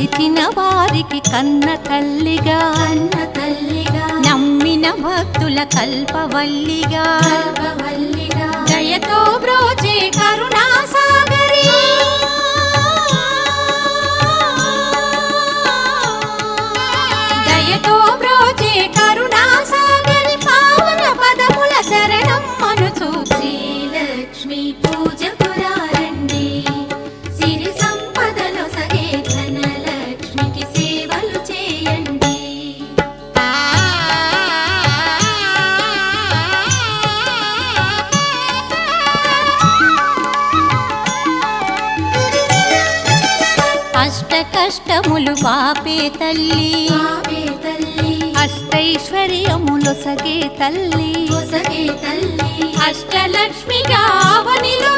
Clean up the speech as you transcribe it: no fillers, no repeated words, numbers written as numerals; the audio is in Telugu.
కొలిచిన వారికి కన్న తల్లిగా నమ్మిన భక్తుల కల్పవల్లిగా దయతో బ్రోచే కరుణా సాగరి దయతో బ్రోచే కరుణా సాగరి పావన పదముల శరణం మనుచు శ్రీలక్ష్మి పూజ పురారండి సిరి సంపదలో సగే ధనలక్ష్మికి సేవలు చేయండి. అష్ట కష్టములు పాపే తల్లి అష్టైశ్వర్యములు సగే తల్లి అష్టలక్ష్మిగా అవనిలో